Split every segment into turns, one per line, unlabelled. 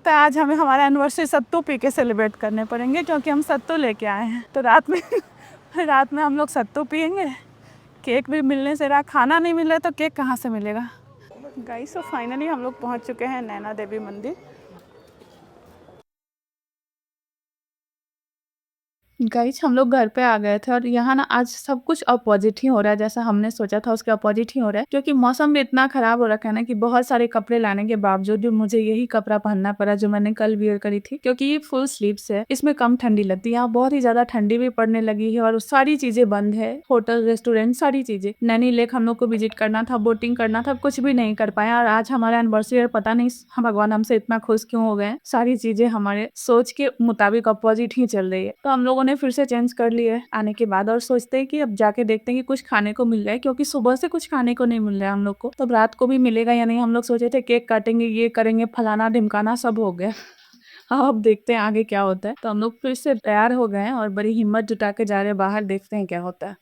लगता है आज हमें हमारा एनिवर्सरी सत्तू पी के सेलिब्रेट करने पड़ेंगे, क्योंकि हम सत्तू लेके आए हैं। तो रात में हम लोग सत्तू पियेंगे। केक भी मिलने से रहा, खाना नहीं मिल रहा तो केक कहाँ से मिलेगा। गाइस, तो फाइनली हम लोग पहुँच चुके हैं नैना देवी मंदिर। गाइस, हम लोग घर पे आ गए थे और यहाँ ना आज सब कुछ अपोजिट ही हो रहा है, जैसा हमने सोचा था उसके अपोजिट ही हो रहा है। क्योंकि मौसम भी इतना खराब हो रखा है ना कि बहुत सारे कपड़े लाने के बावजूद भी मुझे यही कपड़ा पहनना पड़ा जो मैंने कल वियर करी थी, क्योंकि ये फुल स्लीव्स है, इसमें कम ठंडी लगती है। यहाँ बहुत ही ज्यादा ठंडी भी पड़ने लगी है और सारी चीजें बंद है, होटल रेस्टोरेंट सारी चीजें। नैनी लेक हम लोग को विजिट करना था, बोटिंग करना था, कुछ भी नहीं कर पाया। और आज हमारा एनिवर्सरी है, पता नहीं भगवान हमसे इतना खुश क्यों हो गए। सारी चीजें हमारे सोच के मुताबिक अपोजिट ही चल रही है। तो हम लोगों ने फिर से चेंज कर लिए आने के बाद और सोचते हैं कि अब जाके देखते हैं कि कुछ खाने को मिल जाए, क्योंकि सुबह से कुछ खाने को नहीं मिल रहा है हम लोग को। तो रात को भी मिलेगा या नहीं, हम लोग सोचे थे केक काटेंगे, ये करेंगे, फलाना ढिमकाना सब हो गया। हाँ, अब देखते हैं आगे क्या होता है। तो हम लोग फिर से तैयार हो गए हैं और बड़ी हिम्मत जुटा के जा रहे हैं बाहर, देखते हैं क्या होता है।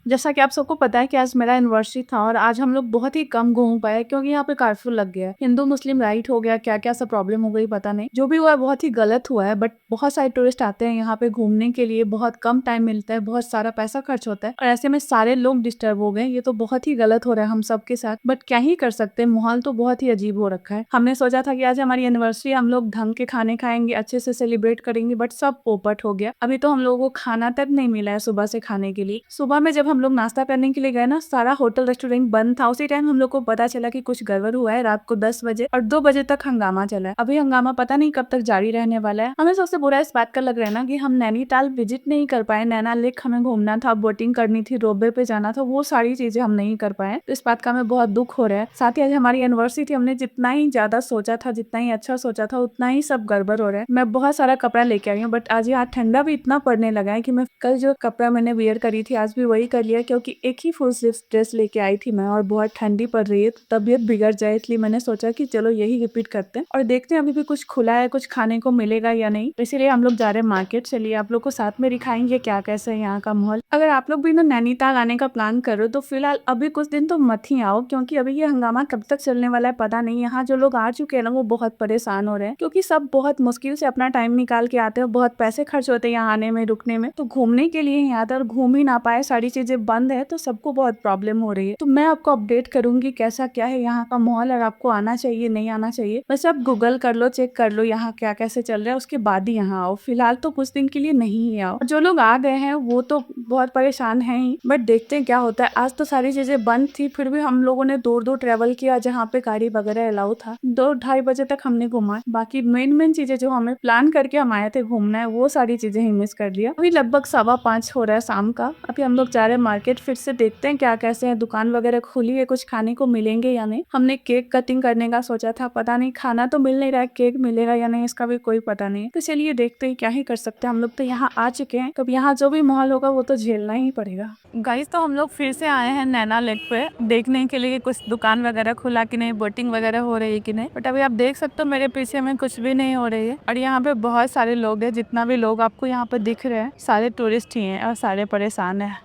जैसा कि आप सबको पता है कि आज मेरा एनिवर्सरी था और आज हम लोग बहुत ही कम घूम पाए, क्योंकि यहाँ पे कर्फ्यू लग गया है। हिंदू मुस्लिम राइट हो गया, क्या क्या सब प्रॉब्लम हो गई पता नहीं। जो भी हुआ है बहुत ही गलत हुआ है, बट बहुत सारे टूरिस्ट आते हैं यहाँ पे घूमने के लिए, बहुत कम टाइम मिलता है, बहुत सारा पैसा खर्च होता है और ऐसे में सारे लोग डिस्टर्ब हो गए। ये तो बहुत ही गलत हो रहा है हम सबके साथ, बट क्या ही कर सकते हैं, माहौल तो बहुत ही अजीब हो रखा है। हमने सोचा था कि आज हमारी एनिवर्सरी, हम लोग ढंग के खाने खाएंगे, अच्छे से सेलिब्रेट करेंगे, बट सब पोपट हो गया। अभी तो हम लोगों को खाना तक नहीं मिला है सुबह से खाने के लिए। सुबह में जब हम लोग नाश्ता करने के लिए गए ना, सारा होटल रेस्टोरेंट बंद था। उसी टाइम हम लोग को पता चला कि कुछ गड़बड़ हुआ है। रात को 10 बजे और 2 बजे तक हंगामा चला है। अभी हंगामा पता नहीं कब तक जारी रहने वाला है। हमें सबसे बुरा इस बात का लग रहा है ना कि हम नैनीताल विजिट नहीं कर पाए। नैना लेक हमें घूमना था, बोटिंग करनी थी, रोपवे पे जाना था, वो सारी चीजें हम नहीं कर पाए। तो इस बात का हमें बहुत दुख हो रहा है। साथ ही आज हमारी एनिवर्सरी थी, हमने जितना ही ज्यादा सोचा था, जितना ही अच्छा सोचा था, उतना ही सब गड़बड़ हो रहा है। मैं बहुत सारा कपड़ा लेके आई हूँ, बट आज यहाँ ठंडा भी इतना पड़ने लगा है कि मैं कल जो कपड़ा मैंने वेयर करी थी आज भी वही कर लिया, क्योंकि एक ही फुल स्लीव ड्रेस लेके आई थी मैं और बहुत ठंडी पड़ रही है, तो तबीयत बिगड़ जाए, इसलिए मैंने सोचा कि चलो यही रिपीट करते हैं और देखते हैं अभी भी कुछ खुला है, कुछ खाने को मिलेगा या नहीं। इसीलिए हम लोग जा रहे हैं मार्केट। चलिए आप लोग को साथ में दिखाएंगे क्या कैसा है यहाँ का माहौल। अगर आप लोग भी ना नैनीताल आने का प्लान करो तो फिलहाल अभी कुछ दिन तो मत ही आओ, क्योंकि अभी ये हंगामा कब तक चलने वाला है पता नहीं। यहाँ जो लोग आ चुके हैं ना वो बहुत परेशान हो रहे हैं, क्योंकि सब बहुत मुश्किल से अपना टाइम निकाल के आते हैं, बहुत पैसे खर्च होते हैं यहाँ आने में, रुकने में। तो घूमने के लिए यहाँ आते और घूम ही ना पाए, सारी चीजें बंद है, तो सबको बहुत प्रॉब्लम हो रही है। तो मैं आपको अपडेट करूंगी कैसा क्या है यहाँ का माहौल और आपको आना चाहिए नहीं आना चाहिए। बस आप गूगल कर लो, चेक कर लो यहाँ क्या कैसे चल रहा है, उसके बाद ही यहाँ आओ। फिलहाल तो कुछ दिन के लिए नहीं ही आओ। जो लोग आ गए हैं वो तो बहुत परेशान हैं ही, बट देखते हैं क्या होता है। आज तो सारी चीजें बंद थी, फिर भी हम लोगों ने दूर दूर ट्रेवल किया जहाँ पे गाड़ी वगैरह अलाउ था। 2-2:30 बजे तक हमने घूमा। बाकी मेन चीजें जो हमें प्लान करके हम आए थे घूमना है, वो सारी चीजें ही मिस कर लिया। अभी लगभग 5:15 हो रहा है शाम का। अभी हम लोग जा रहे हैं मार्केट, फिर से देखते हैं क्या कैसे है, दुकान वगैरह खुली है, कुछ खाने को मिलेंगे या नहीं। हमने केक कटिंग करने का सोचा था, पता नहीं खाना तो मिल नहीं रहा है, केक मिलेगा या नहीं इसका भी कोई पता नहीं। तो चलिए देखते हैं, क्या ही कर सकते हैं। हम लोग तो यहाँ आ चुके हैं, तो यहाँ जो भी माहौल होगा वो तो झेलना ही पड़ेगा। गाइस, तो हम लोग फिर से आए हैं नैना लेक पे देखने के लिए कुछ दुकान वगैरह खुला कि नहीं, बोटिंग वगैरह हो रही है कि नहीं। बट अभी आप देख सकते हो मेरे पीछे में कुछ भी नहीं हो रही है। और यहाँ पे बहुत सारे लोग हैं, जितना भी लोग आपको यहाँ पे दिख रहे हैं सारे टूरिस्ट ही हैं और सारे परेशान है।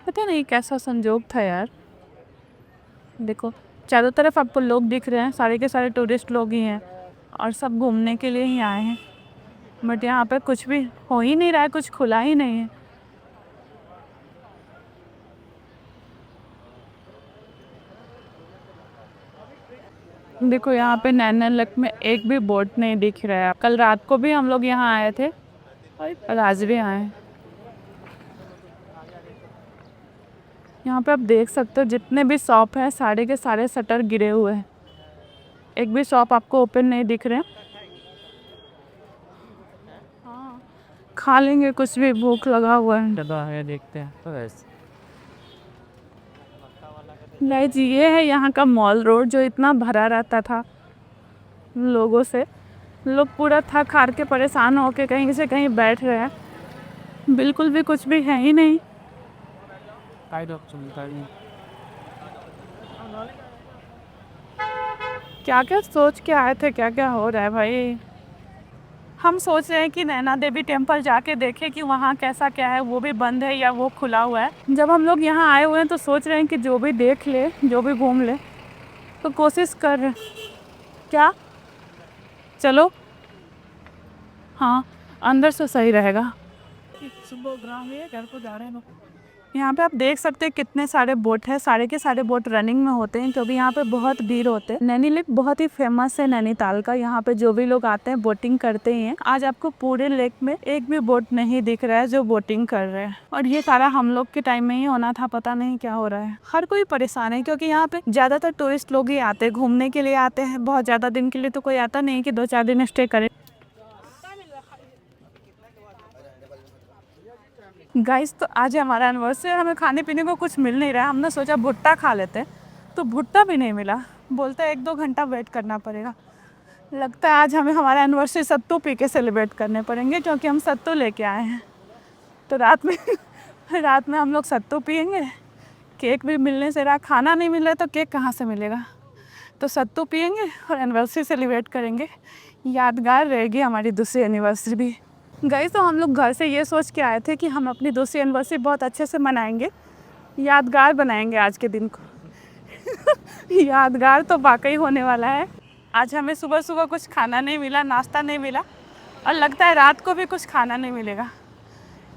पता नहीं कैसा संजोग था यार। देखो चारों तरफ आपको लोग दिख रहे हैं, सारे के सारे टूरिस्ट लोग ही हैं और सब घूमने के लिए ही आए हैं। बट यहाँ पे कुछ भी हो ही नहीं रहा है, कुछ खुला ही नहीं है। देखो यहाँ पे नैना लेक में एक भी बोट नहीं दिख रहा है। कल रात को भी हम लोग यहाँ आए थे और आज भी आए हैं। यहाँ पे आप देख सकते हो जितने भी शॉप हैं सारे के सारे शटर गिरे हुए हैं, एक भी शॉप आपको ओपन नहीं दिख रहे। हाँ, खा लेंगे कुछ भी, भूख लगा हुआ है।
चलो आगे देखते हैं। तो वैसे
गाइस, ये है यहाँ का मॉल रोड जो इतना भरा रहता था लोगों से। लोग पूरा थक हार के परेशान होके कहीं से कहीं बैठ रहे हैं। बिल्कुल भी कुछ भी है ही नहीं। क्या क्या सोच के आए थे, क्या क्या हो रहा है भाई। हम सोच रहे हैं कि नैना देवी टेम्पल जाके देखें कि वहाँ कैसा क्या है, वो भी बंद है या वो खुला हुआ है। जब हम लोग यहाँ आए हुए हैं तो सोच रहे हैं कि जो भी देख ले, जो भी घूम ले, तो कोशिश कर रहे हैं। क्या चलो, हाँ अंदर से सही रहेगा। सुबह ग्राम है, घर को जा रहे हैं लोग। यहाँ पे आप देख सकते हैं कितने सारे बोट हैं, सारे के सारे बोट रनिंग में होते हैं क्योंकि यहाँ पे बहुत भीड़ होते हैं। नैनी लेक बहुत ही फेमस है नैनीताल का, यहाँ पे जो भी लोग आते हैं बोटिंग करते ही हैं। आज आपको पूरे लेक में एक भी बोट नहीं दिख रहा है जो बोटिंग कर रहे हैं, और ये सारा हम लोग के टाइम में ही होना था, पता नहीं क्या हो रहा है। हर कोई परेशान है क्योंकि यहाँ पे ज्यादातर टूरिस्ट लोग ही आते हैं, घूमने के लिए आते हैं। बहुत ज्यादा दिन के लिए तो कोई आता नहीं कि 2-4 दिन स्टे करे। गाइस तो आज हमारा एनिवर्सरी और हमें खाने पीने को कुछ मिल नहीं रहा है। हमने सोचा भुट्टा खा लेते हैं, तो भुट्टा भी नहीं मिला। बोलते 1-2 घंटा वेट करना पड़ेगा। लगता है आज हमें हमारा एनिवर्सरी सत्तू पी के सेलिब्रेट करने पड़ेंगे क्योंकि हम सत्तू लेके आए हैं। तो रात में हम लोग सत्तू पियेंगे। केक भी मिलने से रहा, खाना नहीं मिल रहा तो केक कहाँ से मिलेगा। तो सत्तू पियेंगे और एनिवर्सरी सेलिब्रेट करेंगे। यादगार रहेगी हमारी दूसरी एनिवर्सरी भी। गाइस तो हम लोग घर से ये सोच के आए थे कि हम अपनी दूसरी एनिवर्सरी बहुत अच्छे से मनाएंगे, यादगार बनाएंगे आज के दिन को। यादगार तो वाकई होने वाला है। आज हमें सुबह सुबह कुछ खाना नहीं मिला, नाश्ता नहीं मिला, और लगता है रात को भी कुछ खाना नहीं मिलेगा।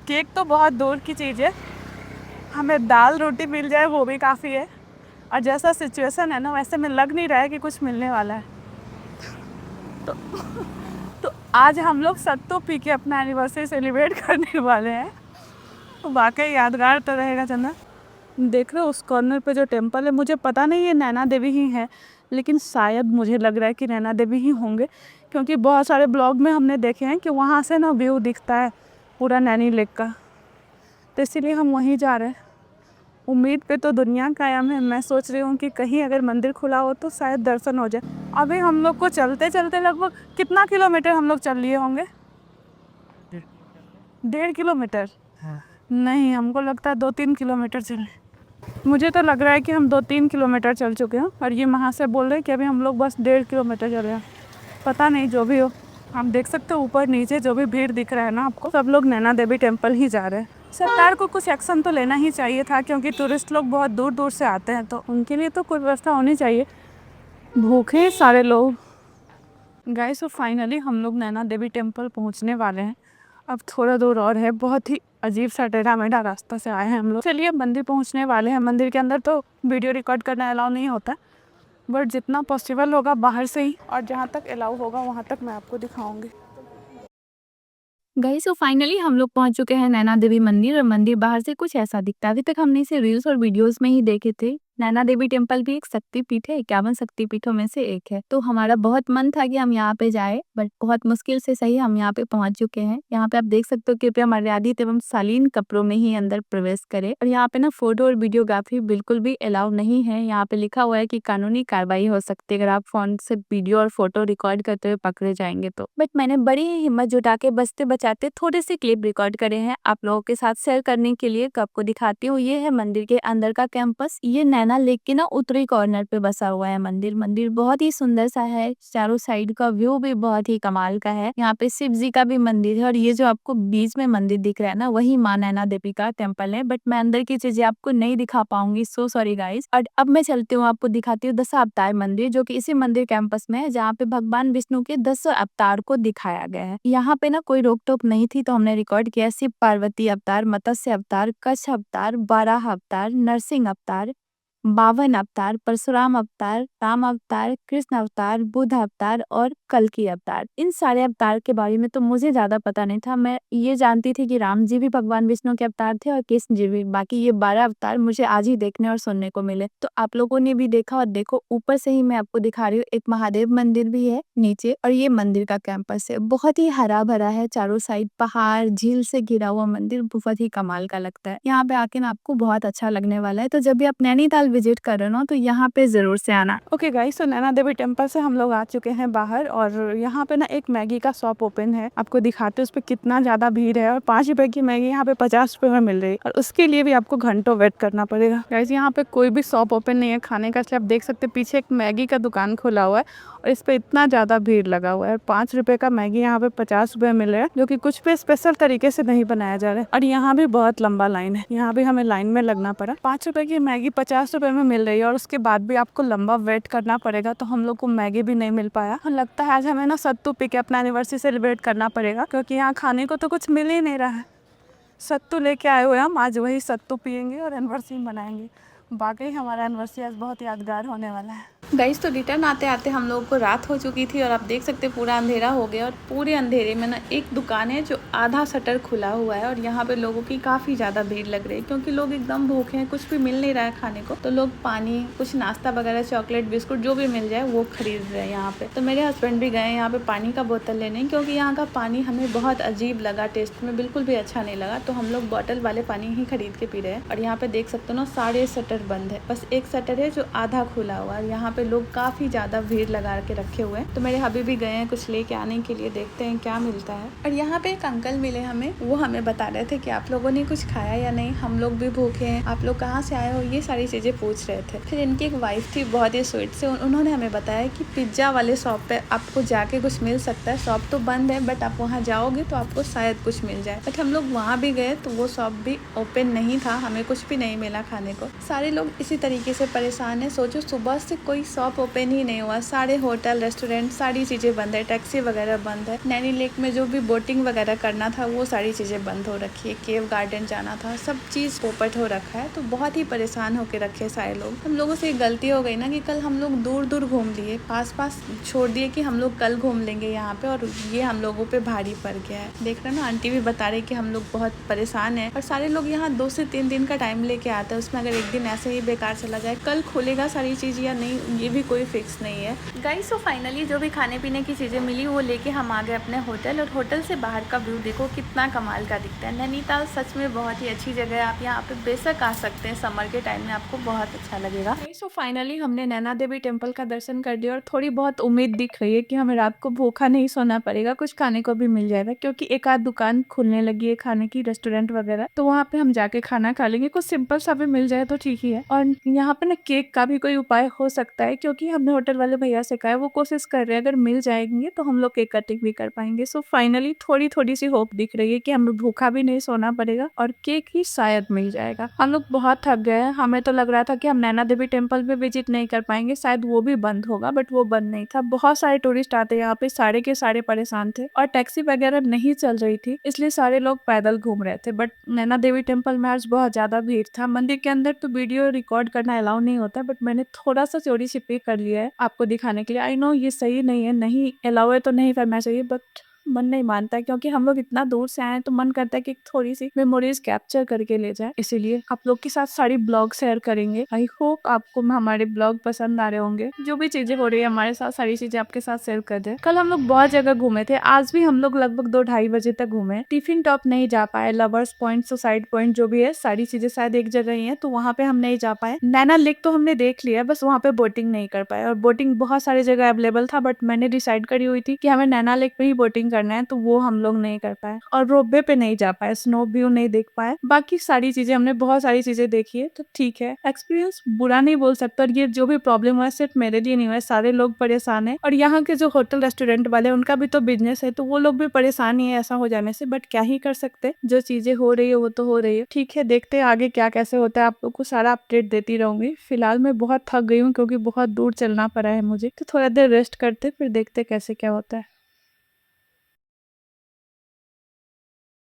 केक तो बहुत दूर की चीज़ है, हमें दाल रोटी मिल जाए वो भी काफ़ी है। और जैसा सिचुएशन है ना, वैसे में लग नहीं रहा है कि कुछ मिलने वाला है। तो आज हम लोग सत्तू पी के अपना एनिवर्सरी सेलिब्रेट करने वाले हैं। तो वाकई यादगार तो रहेगा चंदा। देख रहे हो उस कॉर्नर पे जो टेम्पल है, मुझे पता नहीं ये नैना देवी ही है, लेकिन शायद मुझे लग रहा है कि नैना देवी ही होंगे क्योंकि बहुत सारे ब्लॉग में हमने देखे हैं कि वहाँ से ना व्यू दिखता है पूरा नैनी लेक का। तो इसीलिए हम वहीं जा रहे हैं। उम्मीद पे तो दुनिया कायम है। मैं सोच रही हूँ कि कहीं अगर मंदिर खुला हो तो शायद दर्शन हो जाए। अभी हम लोग को चलते चलते लगभग कितना किलोमीटर हम लोग चल लिए होंगे? 1.5 किलोमीटर?
हाँ।
नहीं, हमको लगता है 2-3 किलोमीटर चले। मुझे तो लग रहा है कि हम 2-3 किलोमीटर चल चुके हैं, और ये वहाँ से बोल रहे हैं कि अभी हम लोग बस 1.5 किलोमीटर चले हैं। पता नहीं, जो भी हो। हम देख सकते हो ऊपर नीचे जो भी भीड़ दिख रहा है ना आपको, सब लोग नैना देवी टेम्पल ही जा रहे हैं। सरकार को कुछ एक्शन तो लेना ही चाहिए था क्योंकि टूरिस्ट लोग बहुत दूर दूर से आते हैं, तो उनके लिए तो कोई व्यवस्था होनी चाहिए। भूखे सारे लोग। गाइस तो फाइनली हम लोग नैना देवी टेम्पल पहुंचने वाले हैं। अब थोड़ा दूर और है। बहुत ही अजीब सा टेढ़ा मेढ़ा रास्ता से आए हैं हम लोग। चलिए मंदिर पहुंचने वाले हैं। मंदिर के अंदर तो वीडियो रिकॉर्ड करना अलाउ नहीं होता, बट जितना पॉसिबल होगा बाहर से ही, और जहाँ तक अलाउ होगा वहाँ तक मैं आपको दिखाऊंगी। गाइस तो फाइनली हम लोग पहुंच चुके हैं नैना देवी मंदिर, और मंदिर बाहर से कुछ ऐसा दिखता है। अभी तक हमने इसे रील्स और वीडियोस में ही देखे थे। नैना देवी टेम्पल भी एक शक्तिपीठ है, 51 शक्तिपीठों में से एक है। तो हमारा बहुत मन था कि हम यहाँ पे जाए, बट बहुत मुश्किल से सही हम यहाँ पे पहुंच चुके हैं। यहाँ पे आप देख सकते हो कृपया मर्यादित एवं शालीन कपड़ों में ही अंदर प्रवेश करें। और यहाँ पे ना फोटो और वीडियोग्राफी बिल्कुल भी अलाउ नहीं है। यहाँ पे लिखा हुआ है कि कानूनी कार्रवाई हो सकती है अगर आप फोन से वीडियो और फोटो रिकॉर्ड करते हुए पकड़े जाएंगे तो। बट मैंने बड़ी ही हिम्मत जुटा के बचते बचाते थोड़े से क्लिप रिकॉर्ड करे हैं आप लोगों के साथ शेयर करने के लिए। आपको दिखाती हूँ, ये है मंदिर के अंदर का कैंपस। ये नैना लेक के ना उत्तरी कॉर्नर पे बसा हुआ है मंदिर। मंदिर बहुत ही सुंदर सा है, चारों साइड का व्यू भी बहुत ही कमाल का है। यहाँ पे शिव जी का भी मंदिर है, और ये जो आपको बीच में मंदिर दिख रहा है ना, वही माँ नैना देवी का टेम्पल है। बट मैं अंदर की चीजें आपको नहीं दिखा पाऊंगी, सो सॉरी गाइस। और अब मैं चलती हूँ, आपको दिखाती हूँ दशावतार मंदिर, जो कि इसी मंदिर कैंपस में है, जहाँ पे भगवान विष्णु के 10 अवतार को दिखाया गया है। यहाँ पे ना कोई रोक टोक नहीं थी, तो हमने रिकॉर्ड किया। शिव पार्वती अवतार, मत्स्य अवतार, कच्छ अवतार, बारह अवतार, नरसिंह अवतार, 52 अवतार, परशुराम अवतार, राम अवतार, कृष्ण अवतार, बुद्ध अवतार और कल्कि अवतार। इन सारे अवतार के बारे में तो मुझे ज्यादा पता नहीं था। मैं ये जानती थी कि राम जी भी भगवान विष्णु के अवतार थे और कृष्ण जी भी। बाकी ये 12 अवतार मुझे आज ही देखने और सुनने को मिले, तो आप लोगों ने भी देखा। और देखो ऊपर से ही मैं आपको दिखा रही हूँ, एक महादेव मंदिर भी है नीचे, और ये मंदिर का कैंपस है। बहुत ही हरा भरा है, चारों साइड पहाड़ झील से घिरा हुआ मंदिर बहुत ही कमाल का लगता है। यहाँ पे आके ना आपको बहुत अच्छा लगने वाला है। तो जब भी आप नैनीताल विजिट कर रहे हो तो यहाँ पे जरूर से आना। ओके गाइस, तो नैना देवी टेम्पल से हम लोग आ चुके हैं बाहर, और यहाँ पे ना एक मैगी का शॉप ओपन है। आपको दिखाते हैं उस पर कितना ज्यादा भीड़ है, और 5 रुपए की मैगी यहाँ पे 50 रुपए में मिल रही है, और उसके लिए भी आपको घंटों वेट करना पड़ेगा। गाइस यहाँ पे कोई भी शॉप ओपन नहीं है खाने का। आप देख सकते हैं पीछे एक मैगी का दुकान खुला हुआ है, और इस पे इतना ज्यादा भीड़ लगा हुआ है। 5 रुपए का मैगी यहाँ पे 50 रुपए मिल रहा है, जो कि कुछ पे स्पेशल तरीके से नहीं बनाया जा रहा है। और यहाँ भी बहुत लंबा लाइन है, यहाँ भी हमें लाइन में लगना पड़ा। 5 रुपए की मैगी 50 रुपए रुपए में मिल रही है और उसके बाद भी आपको लंबा वेट करना पड़ेगा, तो हम लोग को मैगी भी नहीं मिल पाया। लगता है आज हमें ना सत्तू पी के अपना एनिवर्सरी सेलिब्रेट करना पड़ेगा, क्योंकि यहाँ खाने को तो कुछ मिल ही नहीं रहा है। सत्तू लेके आए हुए हम, आज वही सत्तू पियेंगे और एनिवर्सरी मनाएंगे। बाकी हमारा एनिवर्सरी आज बहुत यादगार होने वाला है। गाइस, तो रिटर्न आते आते हम लोगों को रात हो चुकी थी और आप देख सकते हैं पूरा अंधेरा हो गया। और पूरे अंधेरे में ना एक दुकान है जो आधा शटर खुला हुआ है और यहाँ पे लोगों की काफ़ी ज़्यादा भीड़ लग रही है, क्योंकि लोग एकदम भूखे हैं, कुछ भी मिल नहीं रहा है खाने को। तो लोग पानी, कुछ नाश्ता वगैरह, चॉकलेट, बिस्कुट जो भी मिल जाए वो खरीद रहे हैं यहाँ पे। तो मेरे हस्बैंड भी गए यहाँ पे पानी का बोतल लेने, क्योंकि यहाँ का पानी हमें बहुत अजीब लगा, टेस्ट में बिल्कुल भी अच्छा नहीं लगा। तो हम लोग बॉटल वाले पानी ही खरीद के पी रहे हैं। और यहाँ पे देख सकते हो ना, सारे शटर बंद है, बस एक शटर है जो आधा खुला हुआ है। यहाँ पे लोग काफ़ी ज़्यादा भीड़ लगा के रखे हुए हैं। तो मेरे हबी भी गए हैं कुछ लेके आने के लिए, देखते हैं क्या मिलता है। और यहाँ पे एक अंकल मिले हमें, वो हमें बता रहे थे कि आप लोगों ने कुछ खाया या नहीं, हम लोग भी भूखे हैं, आप लोग कहाँ से आए हो, ये सारी चीज़ें पूछ रहे थे। फिर इनकी एक वाइफ थी, बहुत ही स्वीट से, उन्होंने हमें बताया कि पिज्ज़ा वाले शॉप पे आपको जाके कुछ मिल सकता है। शॉप तो बंद है, बट आप वहाँ जाओगे तो आपको शायद कुछ मिल जाए। बट हम लोग वहाँ भी गए तो वो शॉप भी ओपन नहीं था, हमें कुछ भी नहीं मिला खाने को। सारे लोग इसी तरीके से परेशान है। सोचो, सुबह से कोई शॉप ओपन ही नहीं हुआ, सारे होटल, रेस्टोरेंट, सारी चीज़ें बंद है, टैक्सी वगैरह बंद है। नैनी लेक में जो भी बोटिंग वगैरह करना था वो सारी चीज़ें बंद हो रखी है, केव गार्डन जाना था, सब चीज़ पोपट हो रखा है। तो बहुत ही परेशान होके रखे सारे लोग। हम लोगों से गलती हो गई ना कि कल हम लोग दूर दूर घूम लिए, पास पास छोड़ दिए कि हम लोग कल घूम लेंगे यहाँ पे, और ये हम लोगों पे भारी पड़ गया है। देख रहे हो ना, आंटी भी बता रही कि हम लोग बहुत परेशान है। और सारे लोग यहाँ 2 से 3 दिन का टाइम लेके आते हैं, उसमें अगर एक दिन ऐसे ही बेकार चला जाए, कल खुलेगा सारी चीज़ या नहीं ये भी कोई फिक्स नहीं है। गाइस, तो फाइनली जो भी खाने पीने की चीज़ें मिली वो लेके हम आ गए अपने होटल। और होटल से बाहर का व्यू देखो कितना कमाल का दिखता है। नैनीताल सच में बहुत ही अच्छी जगह है, आप यहाँ पे बेशक आ सकते हैं, समर के टाइम में आपको बहुत अच्छा लगेगा। गाइस, तो फाइनली हमने नैना देवी टेम्पल का दर्शन कर दिया और थोड़ी बहुत उम्मीद दिख रही है कि हमें रात को भूखा नहीं सोना पड़ेगा, कुछ खाने को भी मिल जाएगा, क्योंकि एक आध दुकान खुलने लगी है खाने की, रेस्टोरेंट वगैरह, तो वहाँ पे हम जाके खाना खा लेंगे। कुछ सिंपल सा भी मिल जाए तो ठीक ही है। और यहाँ पे ना केक का भी कोई उपाय हो सकता है, क्योंकि हमने होटल वाले भैया से कहा है, वो कोशिश कर रहे हैं, अगर मिल जाएंगे तो हम लोग केक कटिंग भी कर पाएंगे। सो फाइनली थोड़ी थोड़ी सी होप दिख रही है कि हमें भूखा भी नहीं सोना पड़ेगा और केक ही शायद मिल जाएगा। हम लोग बहुत थक गए हैं, हमें तो लग रहा था कि हम नैना देवी टेम्पल पे विजिट नहीं कर पाएंगे, शायद वो भी बंद होगा, बट वो बंद नहीं था। बहुत सारे टूरिस्ट आते यहाँ पे, सारे के सारे परेशान थे और टैक्सी वगैरह नहीं चल रही थी, इसलिए सारे लोग पैदल घूम रहे थे। बट नैना देवी टेम्पल में आज बहुत ज्यादा भीड़ था। मंदिर के अंदर तो वीडियो रिकॉर्ड करना अलाउ नहीं होता, बट मैंने थोड़ा सा चोरी छिपी कर लिया है आपको दिखाने के लिए। आई नो ये सही नहीं है, नहीं अलाउ है तो नहीं करना चाहिए, बट मन नहीं मानता है, क्योंकि हम लोग इतना दूर से आए हैं तो मन करता है कि थोड़ी सी मेमोरीज कैप्चर करके ले जाए। इसीलिए आप लोग के साथ सारी ब्लॉग शेयर करेंगे। आई होप आपको हमारे ब्लॉग पसंद आ रहे होंगे। जो भी चीजें हो रही है हमारे साथ, सारी चीजें आपके साथ शेयर कर दे। कल हम लोग बहुत जगह घूमे थे, आज भी हम लोग लगभग 2-2:30 बजे तक घूमे। टिफिन टॉप नहीं जा पाए, लवर्स पॉइंट, सुसाइड पॉइंट जो भी है, सारी चीजें शायद एक जगह ही है, तो वहाँ पे हम नहीं जा पाए। नैना लेक तो हमने देख लिया, बस वहाँ पे बोटिंग नहीं कर पाए। और बोटिंग बहुत सारी जगह अवेलेबल था, बट मैंने डिसाइड करी हुई थी कि हमें नैना लेक पे ही बोटिंग करना है, तो वो हम लोग नहीं कर पाए। और रोपवे पे नहीं जा पाए, स्नो व्यू नहीं देख पाए। बाकी सारी चीजें हमने बहुत सारी चीजें देखी है, तो ठीक है, एक्सपीरियंस बुरा नहीं बोल सकता। और ये जो भी प्रॉब्लम हुआ सिर्फ मेरे लिए नहीं हुआ, सारे लोग परेशान है। और यहाँ के जो होटल रेस्टोरेंट वाले, उनका भी तो बिजनेस है, तो वो लोग भी परेशान ही है ऐसा हो जाने से। बट क्या ही कर सकते, जो चीजें हो रही है वो तो हो रही है। ठीक है, देखते हैं आगे क्या कैसे होता है, आप लोग को सारा अपडेट देती रहूंगी। फिलहाल मैं बहुत थक गई हूँ, क्योंकि बहुत दूर चलना पड़ा है मुझे, तो थोड़ा देर रेस्ट करते फिर देखते कैसे क्या होता है।